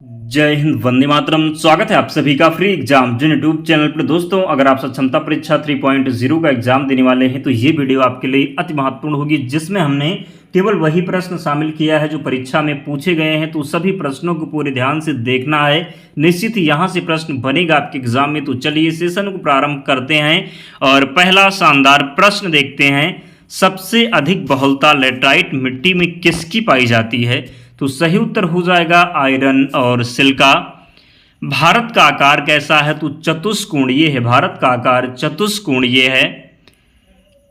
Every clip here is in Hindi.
जय हिंद, वंदे मातरम। स्वागत है आप सभी का फ्री एग्जाम जिन यूट्यूब चैनल पर। दोस्तों, अगर आप सक्षमता परीक्षा 3.0 का एग्जाम देने वाले हैं तो ये वीडियो आपके लिए अति महत्वपूर्ण होगी, जिसमें हमने केवल वही प्रश्न शामिल किया है जो परीक्षा में पूछे गए हैं। तो सभी प्रश्नों को पूरे ध्यान से देखना है, निश्चित यहाँ से प्रश्न बनेगा आपके एग्जाम में। तो चलिए सेशन को प्रारंभ करते हैं और पहला शानदार प्रश्न देखते हैं। सबसे अधिक बहुलता लेटराइट मिट्टी में किसकी पाई जाती है? तो सही उत्तर हो जाएगा आयरन और सिलिका। भारत का आकार कैसा है? तो चतुष्कोणीय है। भारत का आकार चतुष्कोणीय है।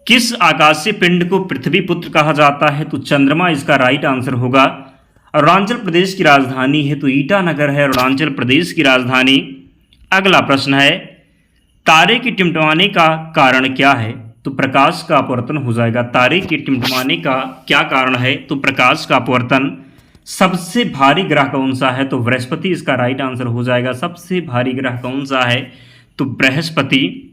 किस आकाशीय पिंड को पृथ्वी पुत्र कहा जाता है? तो चंद्रमा इसका राइट आंसर होगा। अरुणाचल प्रदेश की राजधानी है तो ईटानगर है अरुणाचल प्रदेश की राजधानी। अगला प्रश्न है, तारे के टिमटिमाने का कारण क्या है? तो प्रकाश का अपवर्तन हो जाएगा। तारे के टिमटिमाने का क्या कारण है? तो प्रकाश का अपवर्तन। सबसे भारी ग्रह कौन सा है? तो बृहस्पति इसका राइट आंसर हो जाएगा। सबसे भारी ग्रह कौन सा है? तो बृहस्पति।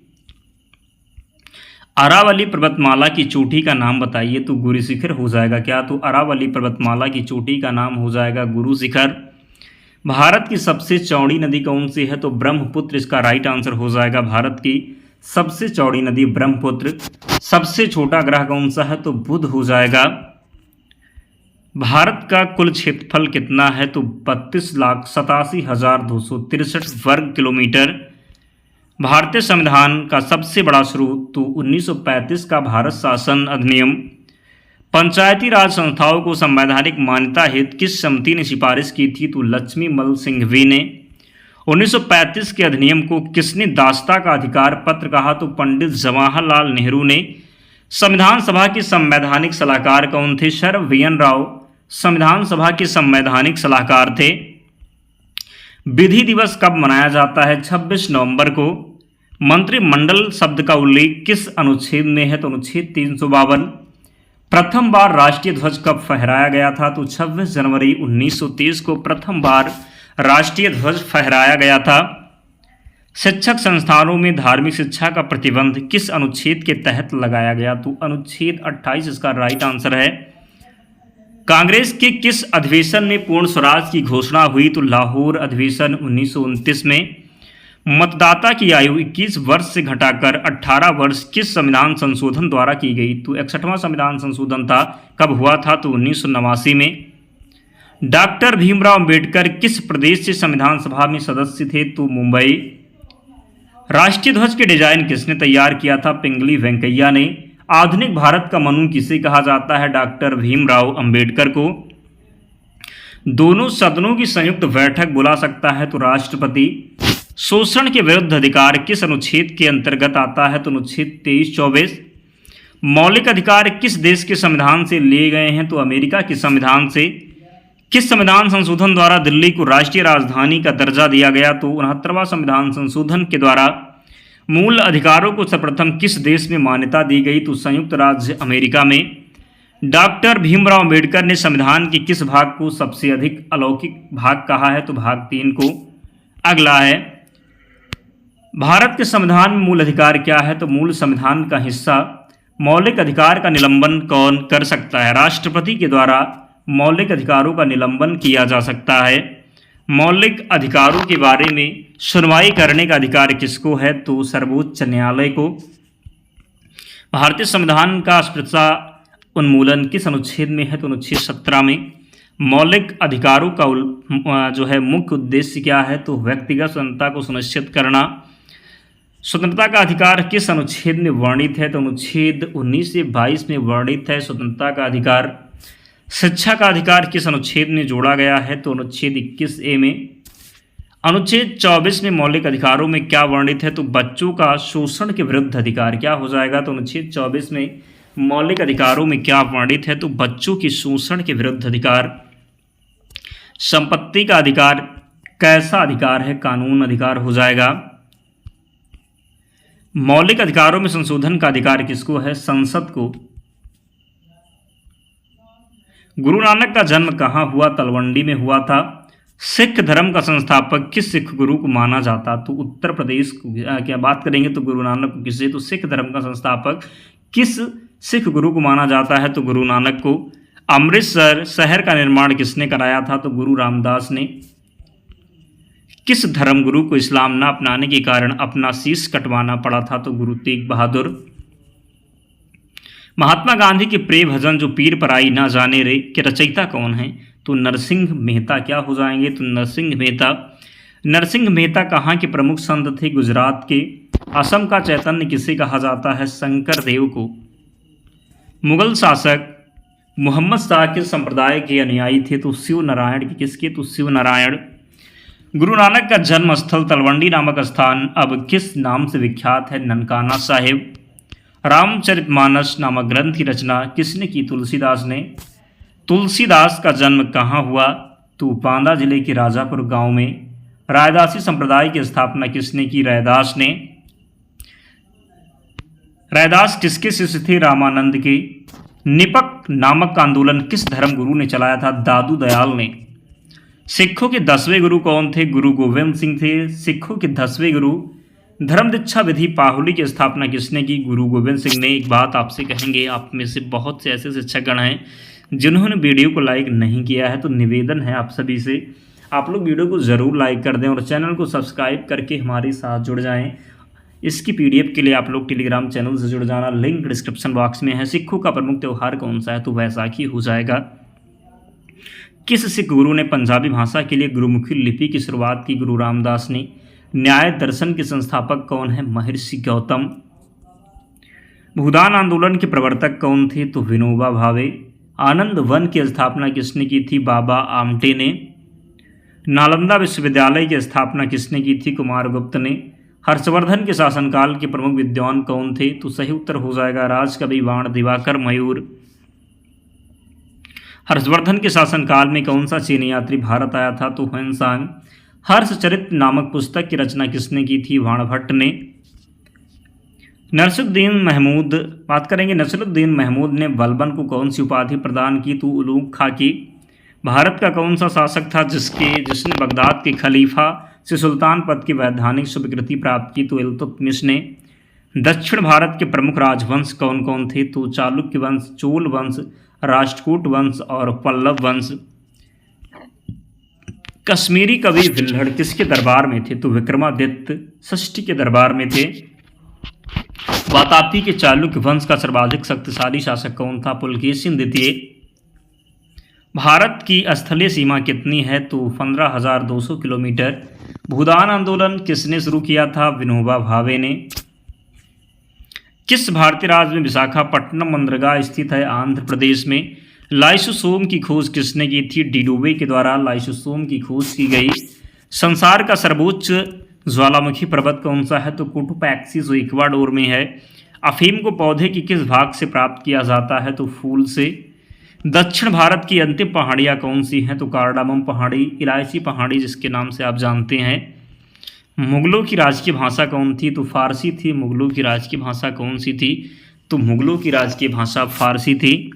अरावली पर्वतमाला की चोटी का नाम बताइए? तो गुरु शिखर हो जाएगा। क्या? तो अरावली पर्वतमाला की चोटी का नाम हो जाएगा गुरु शिखर। भारत की सबसे चौड़ी नदी कौन सी है? तो ब्रह्मपुत्र इसका राइट आंसर हो जाएगा। भारत की सबसे चौड़ी नदी ब्रह्मपुत्र। सबसे छोटा ग्रह कौन सा है? तो बुध हो जाएगा। भारत का कुल क्षेत्रफल कितना है? तो 32,87,263 वर्ग किलोमीटर। भारतीय संविधान का सबसे बड़ा स्रोत? तो 1935 का भारत शासन अधिनियम। पंचायती राज संस्थाओं को संवैधानिक मान्यता हेतु किस समिति ने सिफारिश की थी? तो लक्ष्मी मल सिंघवी ने। 1935 के अधिनियम को किसने दासता का अधिकार पत्र कहा? तो पंडित जवाहरलाल नेहरू ने। संविधान सभा के संवैधानिक सलाहकार कौन थे? Sir VN. राव संविधान सभा के संवैधानिक सलाहकार थे। विधि दिवस कब मनाया जाता है? 26 नवंबर को। मंत्रिमंडल शब्द का उल्लेख किस अनुच्छेद में है? तो अनुच्छेद 352। प्रथम बार राष्ट्रीय ध्वज कब फहराया गया था? तो 26 जनवरी 1930 को प्रथम बार राष्ट्रीय ध्वज फहराया गया था। शिक्षक संस्थानों में धार्मिक शिक्षा का प्रतिबंध किस अनुच्छेद के तहत लगाया गया? तो अनुच्छेद 28 इसका राइट आंसर है। कांग्रेस के किस अधिवेशन में पूर्ण स्वराज की घोषणा हुई? तो लाहौर अधिवेशन 1929 में। मतदाता की आयु 21 वर्ष से घटाकर 18 वर्ष किस संविधान संशोधन द्वारा की गई? तो 61वां संविधान संशोधन था। कब हुआ था? तो 1989 में। डॉक्टर भीमराव अंबेडकर किस प्रदेश से संविधान सभा में सदस्य थे? तो मुंबई। राष्ट्रीय ध्वज के डिजाइन किसने तैयार किया था? पिंगली वेंकैया ने। आधुनिक भारत का मनु किसे कहा जाता है? डॉक्टर भीमराव अंबेडकर को। दोनों सदनों की संयुक्त बैठक बुला सकता है? तो राष्ट्रपति। शोषण के विरुद्ध अधिकार किस अनुच्छेद के अंतर्गत आता है? तो अनुच्छेद 23-24। मौलिक अधिकार किस देश के संविधान से लिए गए हैं? तो अमेरिका के संविधान से। किस संविधान संशोधन द्वारा दिल्ली को राष्ट्रीय राजधानी का दर्जा दिया गया? तो 69वां संविधान संशोधन के द्वारा। मूल अधिकारों को सर्वप्रथम किस देश में मान्यता दी गई? तो संयुक्त राज्य अमेरिका में। डॉक्टर भीमराव अंबेडकर ने संविधान के किस भाग को सबसे अधिक अलौकिक भाग कहा है? तो भाग 3 को। अगला है, भारत के संविधान में मूल अधिकार क्या है? तो मूल संविधान का हिस्सा। मौलिक अधिकार का निलंबन कौन कर सकता है? राष्ट्रपति के द्वारा मौलिक अधिकारों का निलंबन किया जा सकता है। मौलिक अधिकारों के बारे में सुनवाई करने का अधिकार किसको है? तो सर्वोच्च न्यायालय को। भारतीय संविधान का अस्पृश्यता उन्मूलन किस अनुच्छेद में है? तो अनुच्छेद 17 में। मौलिक अधिकारों का जो है मुख्य उद्देश्य क्या है? तो व्यक्तिगत स्वतंत्रता को सुनिश्चित करना। स्वतंत्रता का अधिकार किस अनुच्छेद में वर्णित है? तो अनुच्छेद 19 से 22 में वर्णित है स्वतंत्रता का अधिकार। शिक्षा का अधिकार किस अनुच्छेद में जोड़ा गया है? तो अनुच्छेद 21A में। अनुच्छेद 24 में मौलिक अधिकारों में क्या वर्णित है? तो बच्चों का शोषण के विरुद्ध अधिकार। क्या हो जाएगा? तो अनुच्छेद 24 में मौलिक अधिकारों में क्या वर्णित है? तो बच्चों के शोषण के विरुद्ध अधिकार। संपत्ति का अधिकार कैसा अधिकार है? कानून अधिकार हो जाएगा। मौलिक अधिकारों में संशोधन का अधिकार किसको है? संसद को। गुरु नानक का जन्म कहाँ हुआ? तलवंडी में हुआ था। सिख धर्म का संस्थापक किस सिख गुरु को माना जाता? तो उत्तर प्रदेश को। क्या बात करेंगे तो गुरु नानक को किसे? तो सिख धर्म का संस्थापक किस सिख गुरु को माना जाता है? तो गुरु नानक को। अमृतसर शहर का निर्माण किसने कराया था? तो गुरु रामदास ने। किस धर्मगुरु को इस्लाम न अपनाने के कारण अपना शीश कटवाना पड़ा था? तो गुरु तेग बहादुर। महात्मा गांधी के प्रिय भजन जो पीर पराई ना जाने रे के रचयिता कौन है? तो नरसिंह मेहता। क्या हो जाएंगे? तो नरसिंह मेहता। नरसिंह मेहता कहाँ के प्रमुख संत थे? गुजरात के। असम का चैतन्य किसे कहा जाता है? शंकर देव को। मुगल शासक मोहम्मद शाह के संप्रदाय के अनुयायी थे? तो शिव नारायण के। किसके? तो शिव नारायण। गुरु नानक का जन्म स्थल तलवंडी नामक स्थान अब किस नाम से विख्यात है? ननकाना साहिब। रामचरितमानस नामक ग्रंथ की रचना किसने की? तुलसीदास ने। तुलसीदास का जन्म कहाँ हुआ? तो बांदा जिले के राजापुर गांव में। रायदासी संप्रदाय की स्थापना किसने की? रैदास ने। रैदास किसके शिष्य थे? रामानंद के। निपक नामक आंदोलन किस धर्मगुरु ने चलाया था? दादू दयाल ने। सिखों के 10वें गुरु कौन थे? गुरु गोविंद सिंह थे सिखों के 10वें गुरु। धर्म दीक्षा विधि पाहुली की स्थापना किसने की? गुरु गोविंद सिंह ने। एक बात आपसे कहेंगे, आप में से बहुत से ऐसे शिक्षकगण हैं जिन्होंने वीडियो को लाइक नहीं किया है, तो निवेदन है आप सभी से, आप लोग वीडियो को ज़रूर लाइक कर दें और चैनल को सब्सक्राइब करके हमारे साथ जुड़ जाएं। इसकी पीडीएफ के लिए आप लोग टेलीग्राम चैनल से जुड़ जाना, लिंक डिस्क्रिप्शन बॉक्स में है। सिखों का प्रमुख त्यौहार कौन सा है? तो वैसाखी हो जाएगा। किस सिख गुरु ने पंजाबी भाषा के लिए गुरुमुखी लिपि की शुरुआत की? गुरु रामदास ने। न्याय दर्शन के संस्थापक कौन है? महर्षि गौतम। भूदान आंदोलन के प्रवर्तक कौन थे? तो विनोबा भावे। आनंद वन की स्थापना किसने की थी? बाबा आमटे ने। नालंदा विश्वविद्यालय की स्थापना किसने की थी? कुमारगुप्त ने। हर्षवर्धन के शासनकाल के प्रमुख विद्वान कौन थे? तो सही उत्तर हो जाएगा राजकवि बाण दिवाकर मयूर। हर्षवर्धन के शासनकाल में कौन सा चीनी यात्री भारत आया था? तो ह्वेनसांग। हर्षचरित नामक पुस्तक की रचना किसने की थी? बाणभट्ट ने। नसरुद्दीन महमूद, बात करेंगे नसरुद्दीन महमूद ने बलबन को कौन सी उपाधि प्रदान की? तो उलूग खां की। भारत का कौन सा शासक था जिसने बगदाद के खलीफा से सुल्तान पद की वैधानिक स्वीकृति प्राप्त की? तो इल्तुतमिश ने। दक्षिण भारत के प्रमुख राजवंश कौन कौन थे? तो चालुक्य वंश, चोल वंश, राष्ट्रकूट वंश और पल्लव वंश। कश्मीरी कवि विल्हड़ किसके दरबार में थे? तो विक्रमादित्य षष्ठी के दरबार में थे। वातापी के चालुक्य वंश का सर्वाधिक शक्तिशाली शासक कौन था? पुलकेशिन द्वितीय। भारत की स्थलीय सीमा कितनी है? तो 15,200 किलोमीटर। भूदान आंदोलन किसने शुरू किया था? विनोबा भावे ने। किस भारतीय राज्य में विशाखापट्टनम बंदरगाह स्थित है? आंध्र प्रदेश में। लाइसोसोम की खोज किसने की थी? डिडोबे के द्वारा लाइसोसोम की खोज की गई। संसार का सर्वोच्च ज्वालामुखी पर्वत कौन सा है? तो कोटोपैक्सी जो इक्वाडोर में है। अफीम को पौधे की किस भाग से प्राप्त किया जाता है? तो फूल से। दक्षिण भारत की अंतिम पहाड़ियाँ कौन सी हैं? तो कार्डामम पहाड़ी, इलायची पहाड़ी जिसके नाम से आप जानते हैं। मुगलों की राजकीय भाषा कौन थी? तो फारसी थी। मुगलों की राजकीय भाषा कौन सी थी? तो मुगलों की राजकीय भाषा फारसी थी।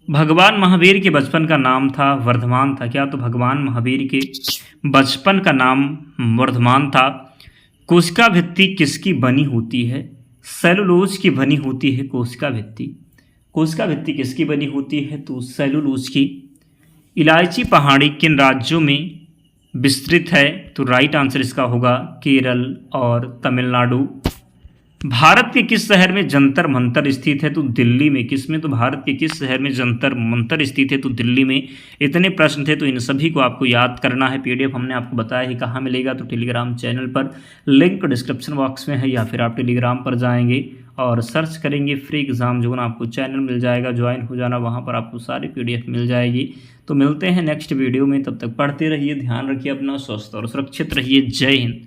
भगवान महावीर के बचपन का नाम था वर्धमान था। क्या? तो भगवान महावीर के बचपन का नाम वर्धमान था। कोशिका भित्ति किसकी बनी होती है? सेलुलोज की बनी होती है कोशिका भित्ति। कोशिका भित्ति किसकी बनी होती है? तो सेलुलोज की। इलायची पहाड़ी किन राज्यों में विस्तृत है? तो राइट आंसर इसका होगा केरल और तमिलनाडु। भारत के किस शहर में जंतर मंतर स्थित है? तो दिल्ली में। किस में? तो भारत के किस शहर में जंतर मंतर स्थित है? तो दिल्ली में। इतने प्रश्न थे तो इन सभी को आपको याद करना है। पीडीएफ हमने आपको बताया है कहाँ मिलेगा, तो टेलीग्राम चैनल पर, लिंक डिस्क्रिप्शन बॉक्स में है, या फिर आप टेलीग्राम पर जाएंगे और सर्च करेंगे फ्री एग्ज़ाम जोन, आपको चैनल मिल जाएगा, ज्वाइन हो जाना, वहाँ पर आपको सारी पीडीएफ मिल जाएगी। तो मिलते हैं नेक्स्ट वीडियो में, तब तक पढ़ते रहिए, ध्यान रखिए अपना, स्वस्थ और सुरक्षित रहिए। जय हिंद।